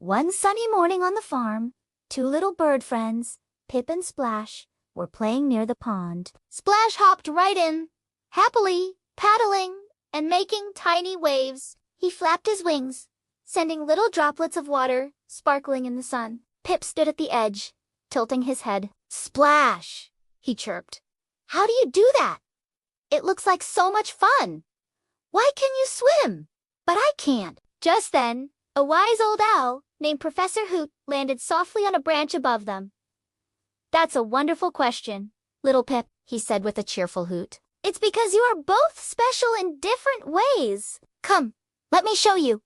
One sunny morning on the farm, two little bird friends, Pip and Splash, were playing near the pond. Splash hopped right in, happily paddling and making tiny waves. He flapped his wings, sending little droplets of water sparkling in the sun. Pip stood at the edge, tilting his head. "Splash!" he chirped. "How do you do that? It looks like so much fun. Why can you swim? But I can't." Just then, a wise old owl named Professor Hoot landed softly on a branch above them. "That's a wonderful question, little Pip," he said with a cheerful hoot. "It's because you are both special in different ways. Come, let me show you."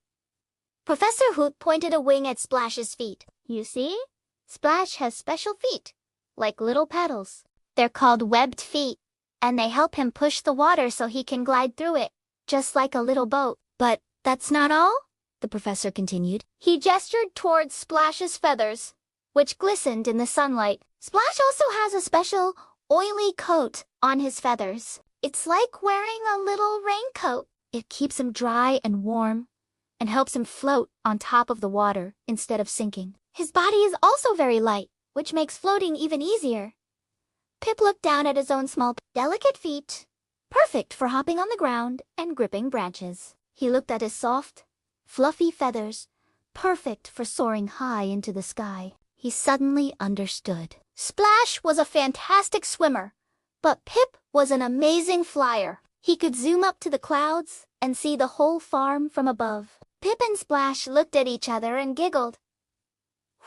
Professor Hoot pointed a wing at Splash's feet. "You see? Splash has special feet, like little paddles. They're called webbed feet, and they help him push the water so he can glide through it, just like a little boat." "But that's not all," the professor continued. He gestured towards Splash's feathers, which glistened in the sunlight. "Splash also has a special, oily coat on his feathers. It's like wearing a little raincoat. It keeps him dry and warm, and helps him float on top of the water instead of sinking. His body is also very light, which makes floating even easier." Pip looked down at his own small, delicate feet, perfect for hopping on the ground and gripping branches. He looked at his soft, fluffy feathers, perfect for soaring high into the sky. He suddenly understood. Splash was a fantastic swimmer, but Pip was an amazing flyer. He could zoom up to the clouds and see the whole farm from above. Pip and Splash looked at each other and giggled.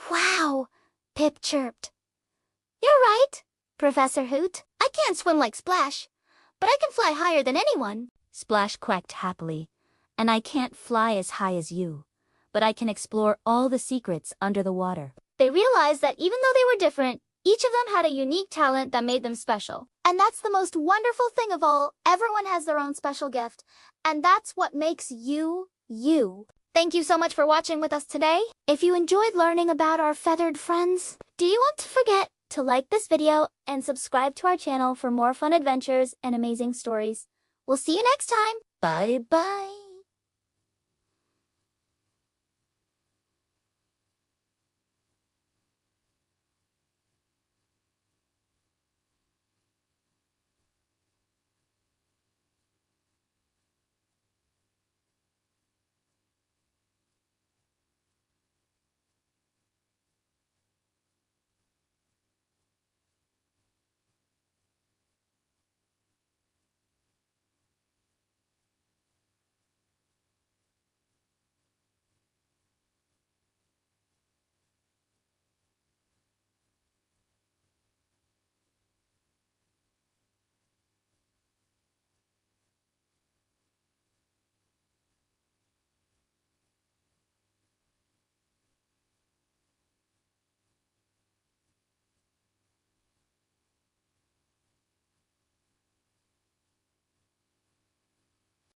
"Wow," Pip chirped. "You're right, Professor Hoot. I can't swim like Splash, but I can fly higher than anyone." Splash quacked happily. "And I can't fly as high as you, but I can explore all the secrets under the water." They realized that even though they were different, each of them had a unique talent that made them special. And that's the most wonderful thing of all. Everyone has their own special gift, and that's what makes you, you. Thank you so much for watching with us today. If you enjoyed learning about our feathered friends, do you want to forget to like this video and subscribe to our channel for more fun adventures and amazing stories. We'll see you next time. Bye-bye.